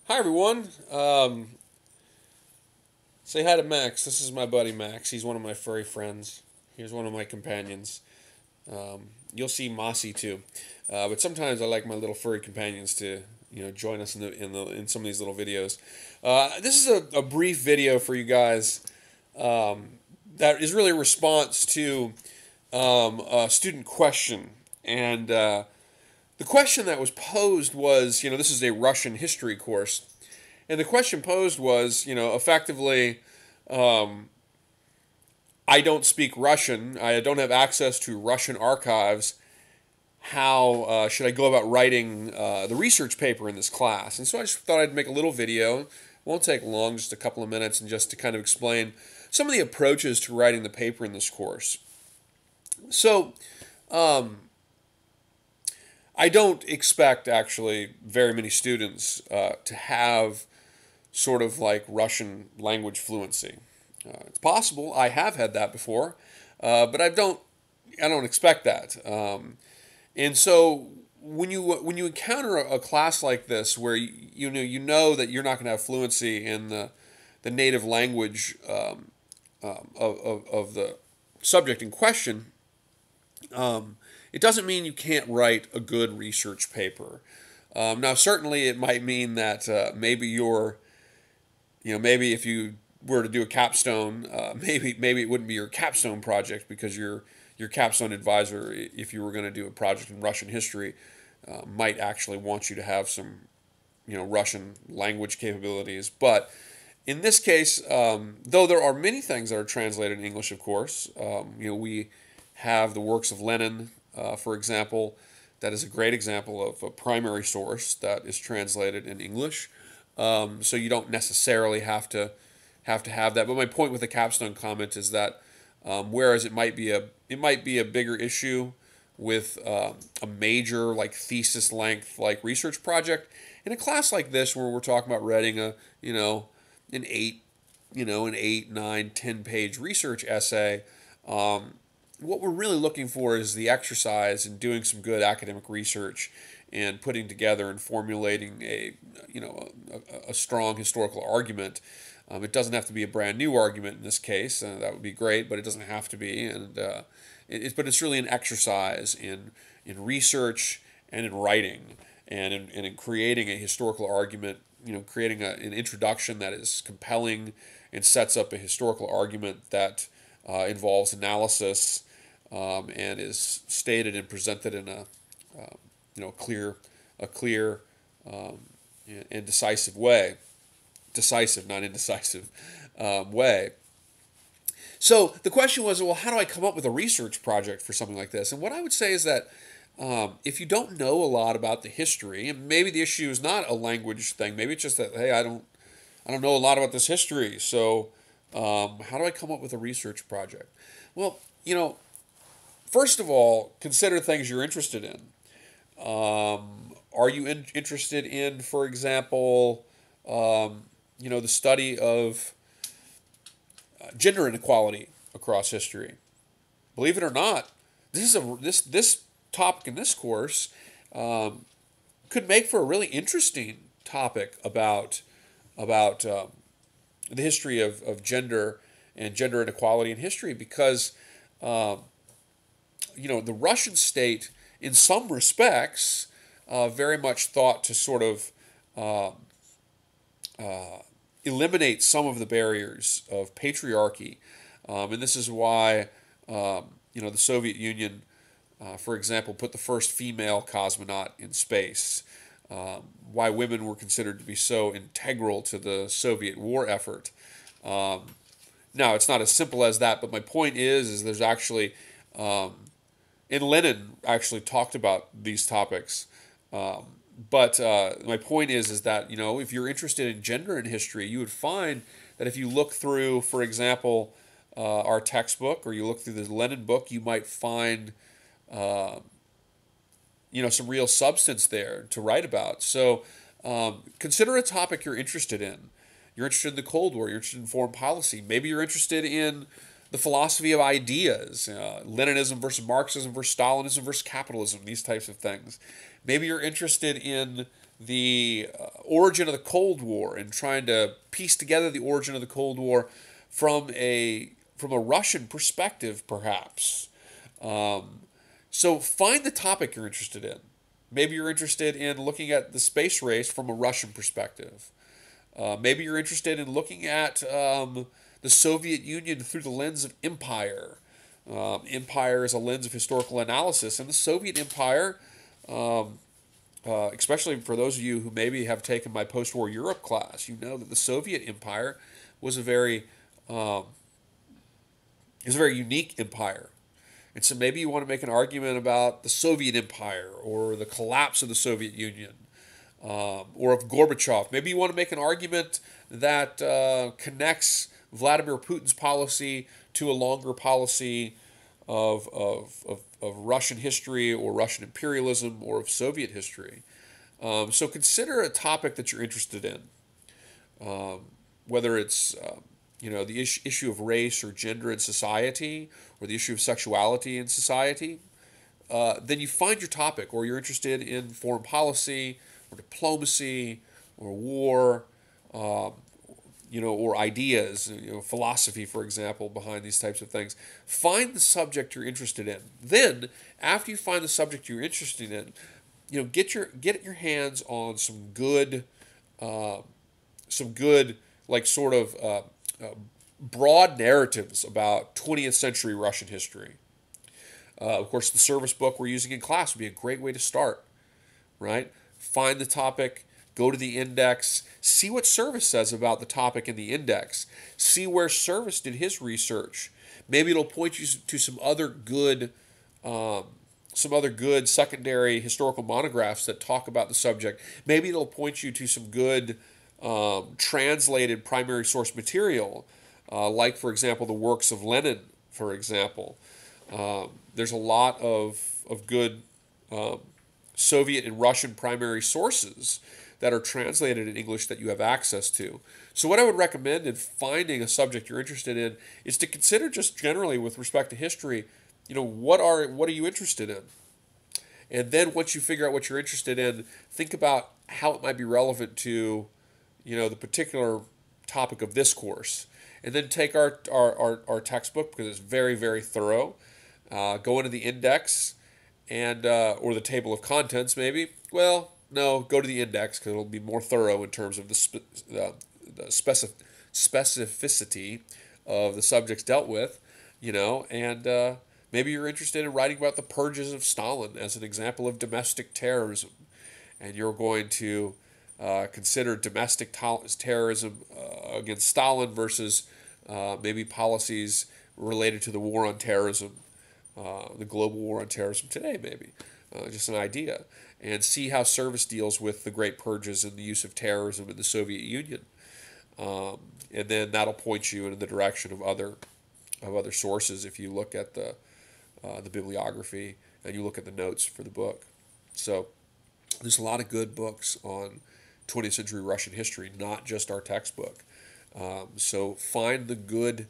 Hi everyone. Say hi to Max. This is my buddy Max. He's one of my furry friends. He's one of my companions. You'll see Mossy too, but sometimes I like my little furry companions to join us in some of these little videos. This is a brief video for you guys that is really a response to a student question, and the question that was posed was, this is a Russian history course. And the question posed was, effectively, I don't speak Russian. I don't have access to Russian archives. How should I go about writing the research paper in this class? And so I just thought I'd make a little video. It won't take long, just a couple of minutes, and just to kind of explain some of the approaches to writing the paper in this course. So, I don't expect actually very many students to have sort of like Russian language fluency. It's possible. I have had that before, but I don't expect that. And so when you encounter a class like this where you know that you're not going to have fluency in the native language of the subject in question, it doesn't mean you can't write a good research paper. Now, certainly, it might mean that maybe if you were to do a capstone, maybe it wouldn't be your capstone project because your capstone advisor, if you were going to do a project in Russian history, might actually want you to have some Russian language capabilities. But in this case, though there are many things that are translated in English, of course, we have the works of Lenin, for example. That is a great example of a primary source that is translated in English. So you don't necessarily have that. But my point with the capstone comment is that whereas it might be a bigger issue with a major like thesis length like research project, in a class like this where we're talking about writing an eight an 8, 9, 10 page research essay. What we're really looking for is the exercise in doing some good academic research and putting together and formulating a strong historical argument. It doesn't have to be a brand new argument in this case. That would be great, but it doesn't have to be. And but it's really an exercise in research and in writing and in creating a historical argument. Creating an introduction that is compelling and sets up a historical argument that involves analysis and is stated and presented in a clear and decisive way. Decisive, not indecisive way. So the question was, well, how do I come up with a research project for something like this? And what I would say is that if you don't know a lot about the history, and maybe the issue is not a language thing, maybe it's just that, hey, I don't know a lot about this history, so how do I come up with a research project? Well, first of all, consider things you're interested in. Are you interested in, for example, the study of gender inequality across history? Believe it or not, this topic in this course could make for a really interesting topic about the history of gender and gender inequality in history because the Russian state, in some respects, very much thought to sort of eliminate some of the barriers of patriarchy, and this is why the Soviet Union, for example, put the first female cosmonaut in space. Why women were considered to be so integral to the Soviet war effort. Now, it's not as simple as that, but my point is there's actually, and Lenin actually talked about these topics. But my point is that if you're interested in gender in history, you would find that if you look through, for example, our textbook, or you look through the Lenin book, you might find some real substance there to write about. So consider a topic you're interested in. You're interested in the Cold War. You're interested in foreign policy. Maybe you're interested in the philosophy of ideas, Leninism versus Marxism versus Stalinism versus capitalism, these types of things. Maybe you're interested in the origin of the Cold War and trying to piece together the origin of the Cold War from a Russian perspective, perhaps. So find the topic you're interested in. Maybe you're interested in looking at the space race from a Russian perspective. Maybe you're interested in looking at the Soviet Union through the lens of empire. Empire is a lens of historical analysis, and the Soviet Empire, especially for those of you who maybe have taken my post-war Europe class, you know that the Soviet Empire was a very unique empire. And so maybe you want to make an argument about the Soviet Empire or the collapse of the Soviet Union, or of Gorbachev. Maybe you want to make an argument that connects Vladimir Putin's policy to a longer policy of Russian history or Russian imperialism or of Soviet history. So consider a topic that you're interested in, whether it's the issue of race or gender in society, or the issue of sexuality in society. Then you find your topic, or you're interested in foreign policy or diplomacy or war, or ideas, philosophy, for example, behind these types of things. Find the subject you're interested in. Then, after you find the subject you're interested in, get your hands on some good, like sort of broad narratives about 20th century Russian history. Of course, the service book we're using in class would be a great way to start, right? Find the topic, go to the index, see what Service says about the topic in the index, see where Service did his research. Maybe it'll point you to some other good secondary historical monographs that talk about the subject. Maybe it'll point you to some good translated primary source material, like, for example, the works of Lenin, for example. There's a lot of good Soviet and Russian primary sources that are translated in English that you have access to. So what I would recommend in finding a subject you're interested in is to consider, just generally with respect to history, what are you interested in? And then once you figure out what you're interested in, think about how it might be relevant to the particular topic of this course. And then take our textbook, because it's very, very thorough. Go into the index and or the table of contents, maybe. Well, no, go to the index, because it'll be more thorough in terms of the specificity of the subjects dealt with, and maybe you're interested in writing about the purges of Stalin as an example of domestic terrorism, and you're going to consider domestic terrorism against Stalin versus maybe policies related to the war on terrorism, the global war on terrorism today, maybe. Just an idea. And see how Service deals with the great purges and the use of terrorism in the Soviet Union. And then that'll point you in the direction of other sources if you look at the bibliography and you look at the notes for the book. So there's a lot of good books on 20th century Russian history, not just our textbook. So find the good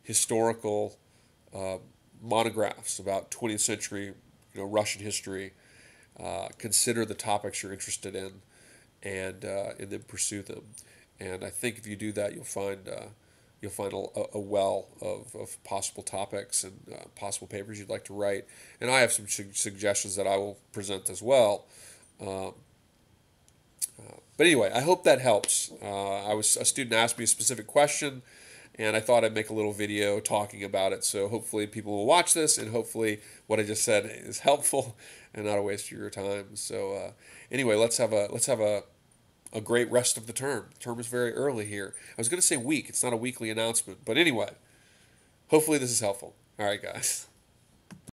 historical monographs about 20th century Russian history. Consider the topics you're interested in, and then pursue them. And I think if you do that, you'll find a well of possible topics and possible papers you'd like to write. And I have some suggestions that I will present as well. But anyway, I hope that helps. A student asked me a specific question, and I thought I'd make a little video talking about it. So hopefully people will watch this, and hopefully what I just said is helpful and not a waste of your time. So anyway, let's have a great rest of the term. The term is very early here. I was going to say week. It's not a weekly announcement. But anyway, hopefully this is helpful. All right, guys.